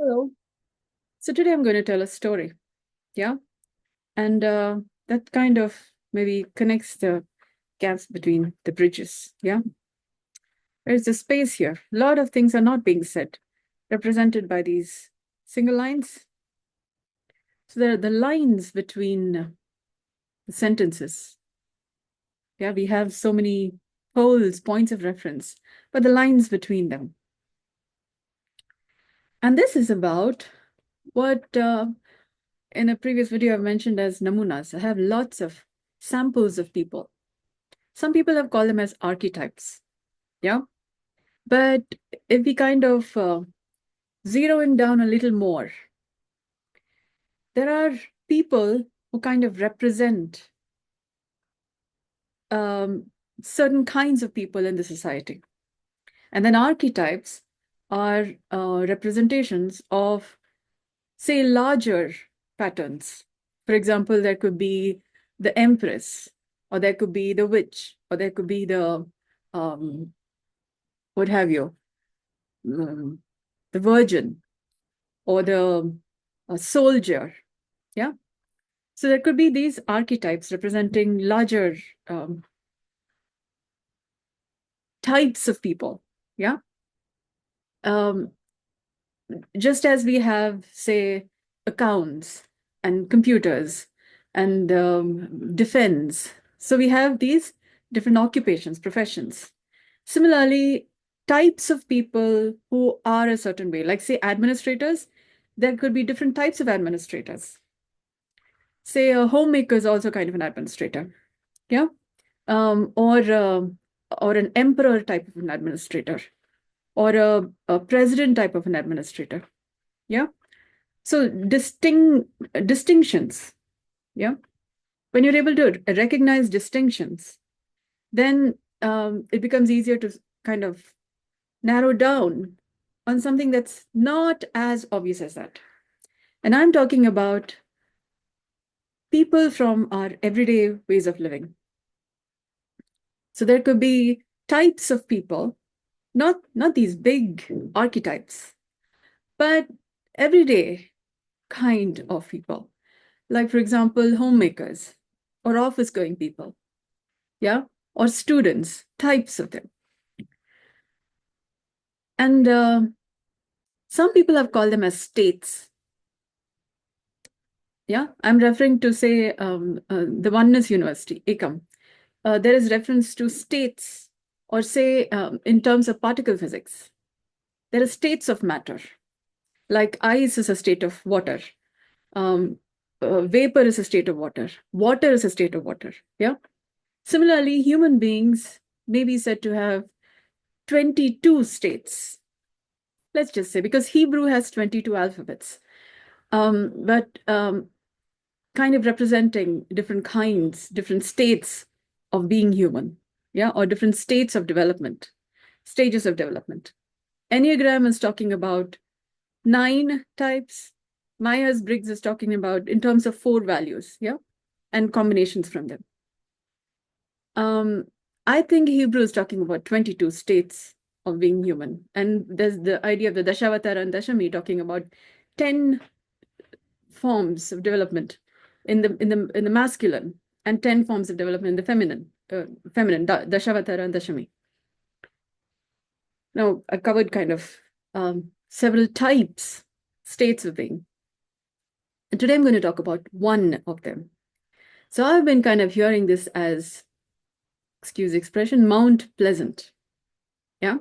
Hello. So today I'm going to tell a story. Yeah. And that kind of maybe connects the gaps between the bridges. Yeah. There's a space here. A lot of things are not being said, represented by these single lines. So there are the lines between the sentences. Yeah. We have so many poles, points of reference, but the lines between them. And this is about what in a previous video I've mentioned as namunas. I have lots of samples of people. Some people have called them as archetypes. Yeah. But if we kind of zero in down a little more, there are people who kind of represent um, certain kinds of people in the society. And then archetypes are representations of, say, larger patterns. For example, there could be the empress, or there could be the witch, or there could be the what have you, um, the virgin, or the soldier. Yeah. So there could be these archetypes representing larger types of people. Yeah. Um, just as we have, say, accounts and computers and defense. So we have these different occupations, professions. Similarly, types of people who are a certain way, like say administrators, there could be different types of administrators. Say a homemaker is also kind of an administrator. Yeah. Or an emperor type of an administrator, or a president type of an administrator. Yeah. So distinctions. Yeah. When you're able to recognize distinctions, then it becomes easier to kind of narrow down on something that's not as obvious as that. And I'm talking about people from our everyday ways of living. So there could be types of people, not these big archetypes, but everyday kind of people. Like, for example, homemakers or office going people. Yeah. Or students, types of them. And some people have called them as states. Yeah. I'm referring to, say, the Oneness University, ECOM. There is reference to states, or say, in terms of particle physics, there are states of matter. Like ice is a state of water. Vapor is a state of water. Water is a state of water. Yeah. Similarly, human beings may be said to have 22 states. Let's just say, because Hebrew has 22 alphabets, but kind of representing different kinds, different states of being human. Yeah. Or different states of development, stages of development. Enneagram is talking about 9 types. Myers-Briggs is talking about in terms of 4 values, yeah, and combinations from them. I think Hebrew is talking about 22 states of being human, and there's the idea of the Dashavatara and Dashami talking about 10 forms of development in the masculine, and 10 forms of development in the feminine, Dashavatara and Dashami. Now, I covered kind of several types, states of being. And today I'm going to talk about one of them. So I've been kind of hearing this as, excuse the expression, Mount Pleasant. Yeah.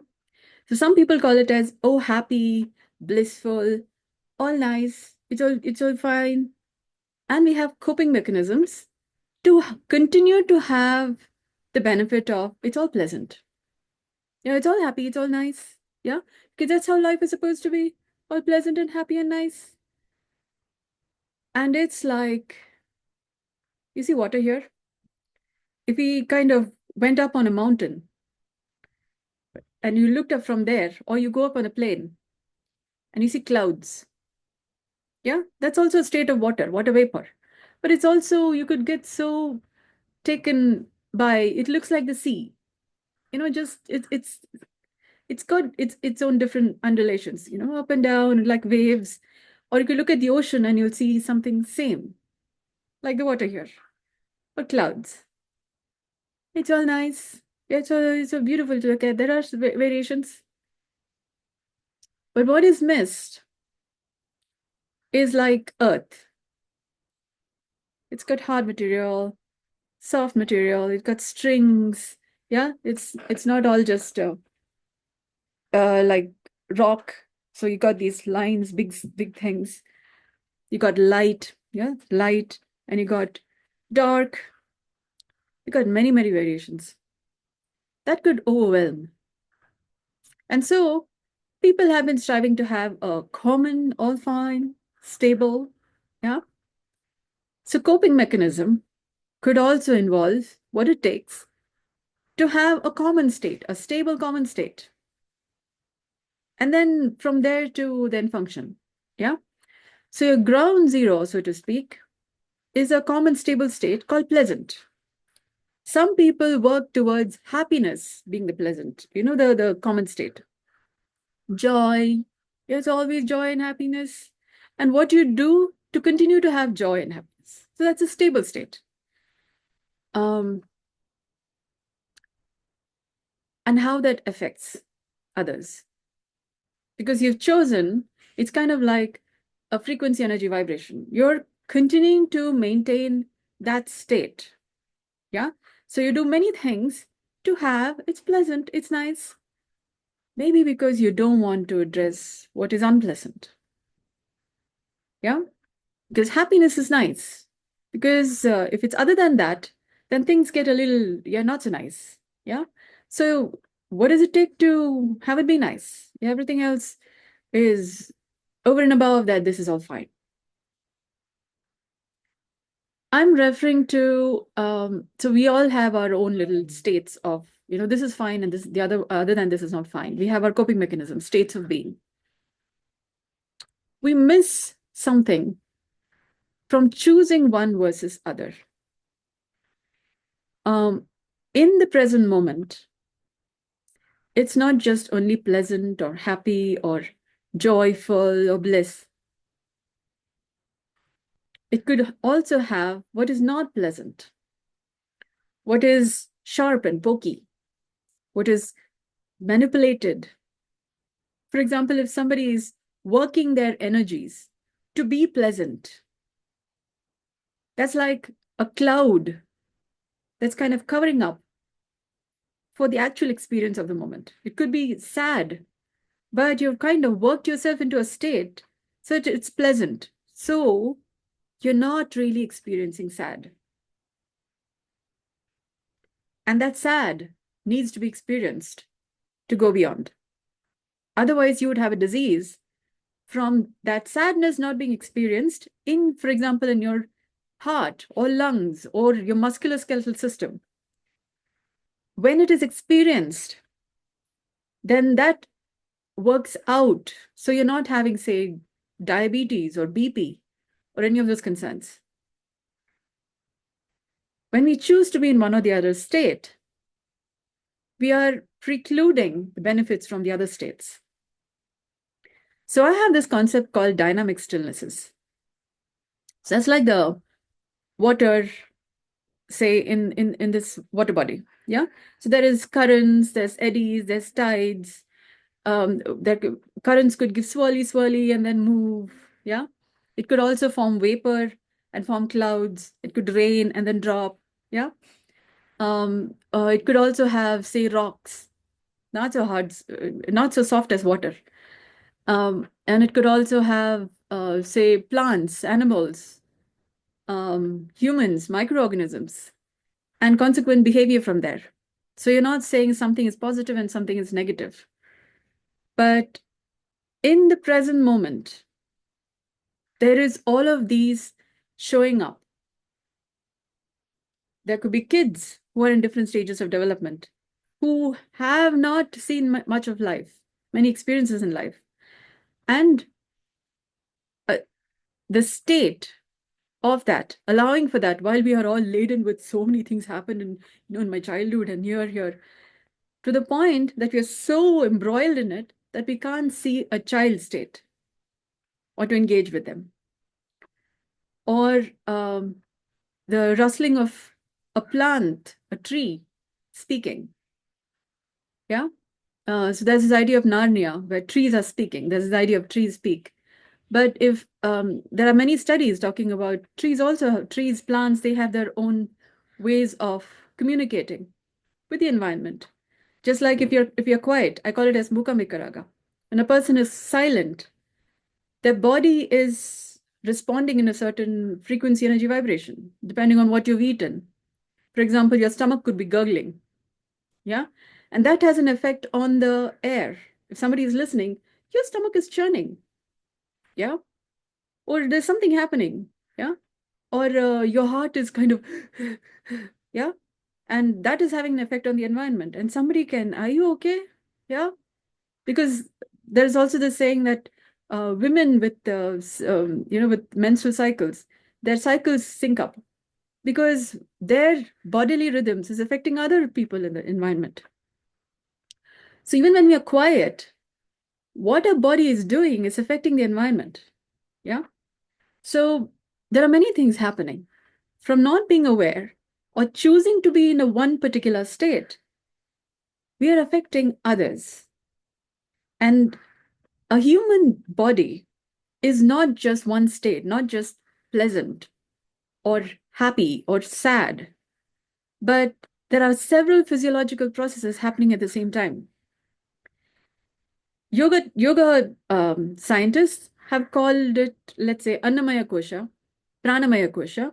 So some people call it as, oh, happy, blissful, all nice, it's all fine. And we have coping mechanisms to continue to have the benefit of it's all pleasant. Yeah, it's all happy, it's all nice. Yeah. Because that's how life is supposed to be. All pleasant and happy and nice. And it's like, you see water here? If we kind of went up on a mountain and you looked up from there, or you go up on a plane and you see clouds, yeah, that's also a state of water vapor. But it's also, you could get so taken by, it looks like the sea, just it's got its own different undulations, up and down, like waves. Or you could look at the ocean and you'll see something same, like the water here, or clouds. It's all nice. It's so beautiful to look at. There are variations. But what is missed is like earth. It's got hard material, soft material, it's got strings. Yeah, it's not all just like rock. So you got these lines, big things. You got light, yeah, light, and you got dark. You got many variations. That could overwhelm. And so people have been striving to have a common, all fine, stable, yeah. So coping mechanism could also involve what it takes to have a common state, a stable common state. And then from there to then function. Yeah. So your ground zero, so to speak, is a common stable state called pleasant. Some people work towards happiness being the pleasant, the common state. Joy. There's always joy and happiness. And what you do to continue to have joy and happiness. So that's a stable state. And how that affects others. Because you've chosen, it's kind of like a frequency energy vibration. You're continuing to maintain that state. Yeah. So you do many things to have, it's pleasant, it's nice. Maybe because you don't want to address what is unpleasant. Yeah. Because happiness is nice. Because if it's other than that, then things get a little, not so nice. Yeah. So what does it take to have it be nice? Everything else is over and above that, this is all fine. I'm referring to, so we all have our own little states of, this is fine and this, the other than this is not fine. We have our coping mechanism, states of being. We miss something from choosing one versus other. In the present moment, it's not just only pleasant or happy or joyful or bliss. It could also have what is not pleasant, what is sharp and pokey, what is manipulated. For example, if somebody is working their energies to be pleasant, that's like a cloud that's kind of covering up for the actual experience of the moment. It could be sad, but you've kind of worked yourself into a state so it's pleasant. So you're not really experiencing sad. And that sad needs to be experienced to go beyond. Otherwise, you would have a disease from that sadness not being experienced in, for example, in your heart or lungs or your musculoskeletal system. When it is experienced, then that works out. So you're not having, say, diabetes or BP or any of those concerns. When we choose to be in one or the other state, we are precluding the benefits from the other states. So I have this concept called dynamic stillnesses. So that's like the water, say, in this water body. Yeah. So there is currents, there's eddies, there's tides. Currents could give swirly and then move. Yeah. It could also form vapor and form clouds. It could rain and then drop. Yeah. It could also have, say, rocks, not so hard, not so soft as water. And it could also have, say, plants, animals, humans, microorganisms, and consequent behavior from there. So you're not saying something is positive and something is negative. But in the present moment, there is all of these showing up. There could be kids who are in different stages of development, who have not seen much of life, many experiences in life. And the state of that, allowing for that, while we are all laden with so many things happened in my childhood and here, to the point that we are so embroiled in it that we can't see a child state or to engage with them. Or the rustling of a plant, a tree, speaking. Yeah. So there's this idea of Narnia where trees are speaking. There's this idea of trees speak. But if there are many studies talking about trees also, trees, plants, they have their own ways of communicating with the environment. Just like if you're quiet, I call it as muka mikaraga. When a person is silent, their body is responding in a certain frequency, energy, vibration, depending on what you've eaten. For example, your stomach could be gurgling. Yeah. And that has an effect on the air. If somebody is listening, your stomach is churning. Yeah. Or there's something happening. Yeah. Or your heart is kind of, yeah. And that is having an effect on the environment. And somebody can, are you okay? Yeah. Because there's also the saying that women with, with menstrual cycles, their cycles sync up because their bodily rhythms is affecting other people in the environment. So even when we are quiet, what our body is doing is affecting the environment. Yeah. So there are many things happening from not being aware or choosing to be in a one particular state. We are affecting others. And a human body is not just one state, not just pleasant or happy or sad, but there are several physiological processes happening at the same time. Yoga scientists have called it, let's say, Annamaya Kosha, Pranamaya Kosha,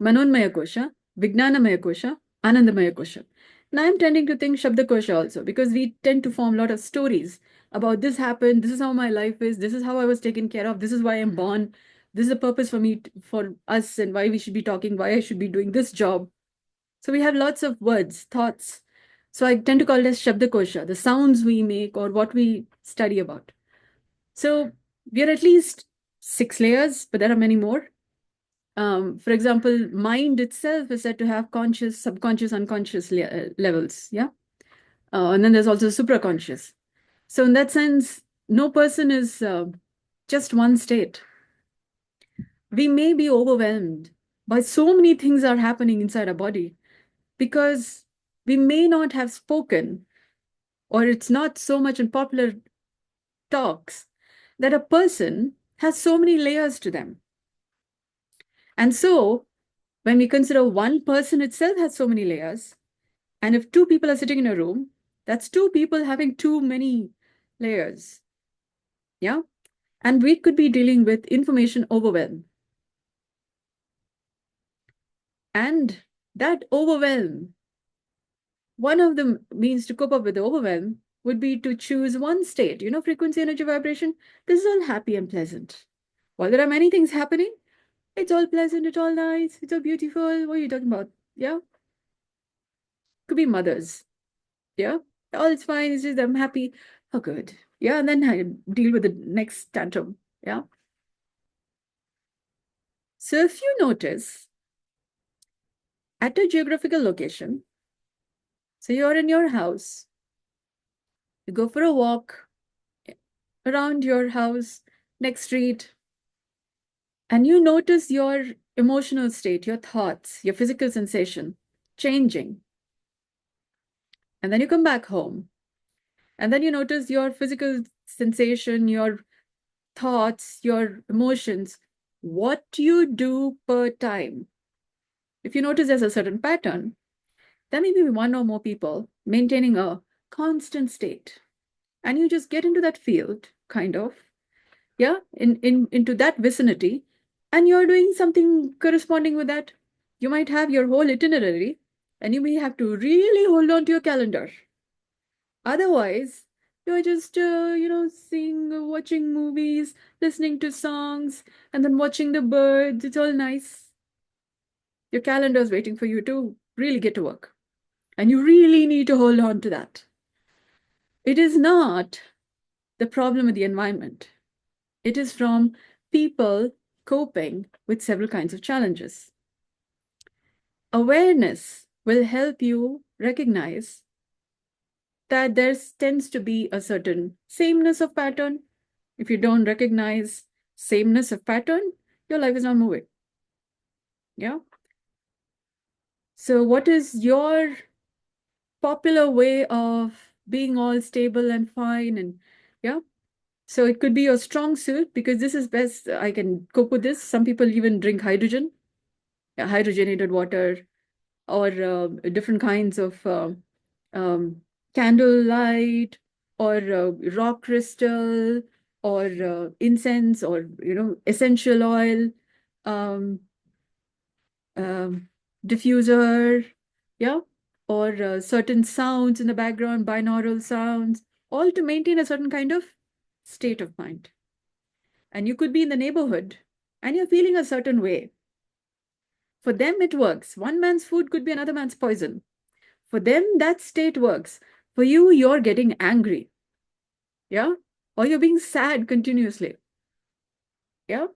Manonmaya Kosha, Vijnanamaya Kosha, Anandamaya Kosha. Now I'm tending to think Shabda Kosha also because we tend to form a lot of stories about this happened, this is how my life is, this is how I was taken care of, this is why I'm born, this is a purpose for me, for us, and why we should be talking, why I should be doing this job. So we have lots of words, thoughts. So I tend to call it as Shabda Kosha, the sounds we make or what we study about. So we are at least 6 layers, but there are many more. For example, mind itself is said to have conscious, subconscious, unconscious levels. Yeah. And then there's also supraconscious. So in that sense, no person is just one state. We may be overwhelmed by so many things are happening inside our body because we may not have spoken, or it's not so much in popular talks, that a person has so many layers to them. And so when we consider one person itself has so many layers, and if two people are sitting in a room, that's two people having too many layers. Yeah. And we could be dealing with information overwhelm. And that overwhelm, one of the means to cope up with the overwhelm would be to choose one state, frequency, energy, vibration. This is all happy and pleasant. While there are many things happening, it's all pleasant, it's all nice, it's all beautiful. What are you talking about? Yeah. Could be mothers. Yeah. All it's fine. It's just I'm happy. Oh, good. Yeah. And then I deal with the next tantrum. Yeah. So if you notice at a geographical location, so you're in your house, you go for a walk around your house, next street, and you notice your emotional state, your thoughts, your physical sensation changing. And then you come back home. And then you notice your physical sensation, your thoughts, your emotions, what you do per time. If you notice there's a certain pattern, there may be one or more people maintaining a constant state. And you just get into that field, kind of, yeah, into that vicinity, and you're doing something corresponding with that. You might have your whole itinerary, and you may have to really hold on to your calendar. Otherwise, you're just, seeing, watching movies, listening to songs, and then watching the birds. It's all nice. Your calendar is waiting for you to really get to work. And you really need to hold on to that. It is not the problem with the environment. It is from people coping with several kinds of challenges. Awareness will help you recognize that there tends to be a certain sameness of pattern. If you don't recognize sameness of pattern, your life is not moving. Yeah. So what is your popular way of being all stable and fine? And yeah. So it could be your strong suit, because this is best. I can cope with this. Some people even drink hydrogen, hydrogenated water, or different kinds of um, candlelight, or rock crystal, or incense, or essential oil, um, um, diffuser, yeah, or certain sounds in the background, binaural sounds, all to maintain a certain kind of state of mind. And you could be in the neighborhood and you're feeling a certain way. For them, it works. One man's food could be another man's poison. For them, that state works. For you, you're getting angry. Yeah. Or you're being sad continuously. Yeah.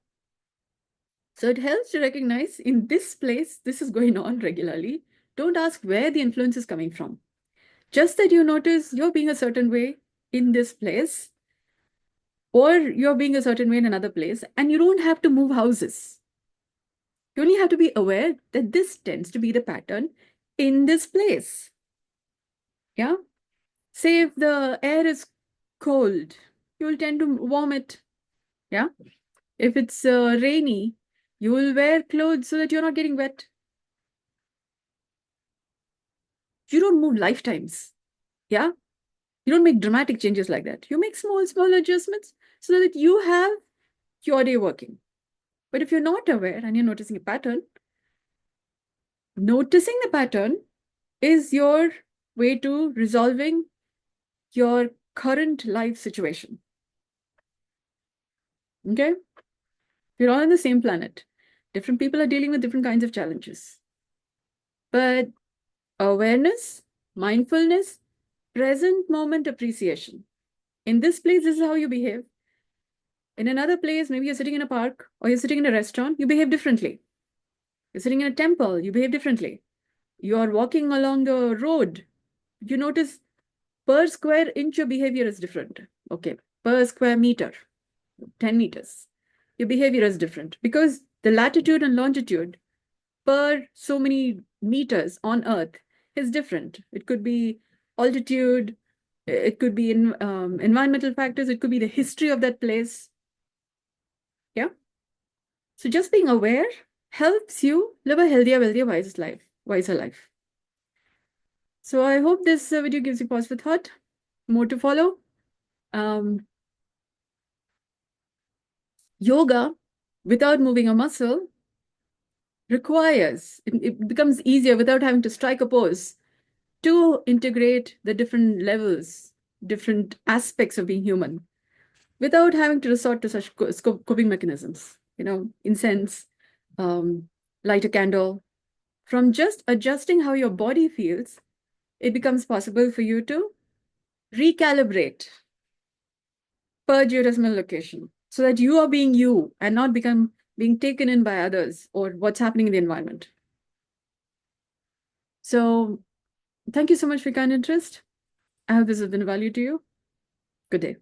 So it helps to recognize in this place, this is going on regularly. Don't ask where the influence is coming from. Just that you notice you're being a certain way in this place, or you're being a certain way in another place, and you don't have to move houses. You only have to be aware that this tends to be the pattern in this place. Yeah. Say if the air is cold, you will tend to warm it. Yeah. If it's rainy, you will wear clothes so that you're not getting wet. You don't move lifetimes. Yeah. You don't make dramatic changes like that. You make small adjustments so that you have your day working. But if you're not aware and you're noticing a pattern, noticing the pattern is your way to resolving your current life situation. Okay? We're all on the same planet. Different people are dealing with different kinds of challenges. But awareness, mindfulness, present moment appreciation. In this place, this is how you behave. In another place, maybe you're sitting in a park or you're sitting in a restaurant, you behave differently. You're sitting in a temple, you behave differently. You are walking along the road, you notice per square inch your behavior is different. Okay, per square meter, 10 meters, your behavior is different because the latitude and longitude per so many meters on Earth is different. It could be altitude, it could be environmental factors, it could be the history of that place. Yeah. So just being aware helps you live a healthier, wealthier, wiser life. So I hope this video gives you pause for thought. More to follow. Yoga, without moving a muscle, requires, it becomes easier without having to strike a pose to integrate the different levels, different aspects of being human, without having to resort to such coping mechanisms. Incense, light a candle. From just adjusting how your body feels, it becomes possible for you to recalibrate, purge your decimal location, so that you are being you and not being taken in by others or what's happening in the environment. So thank you so much for your kind interest. I hope this has been of value to you. Good day.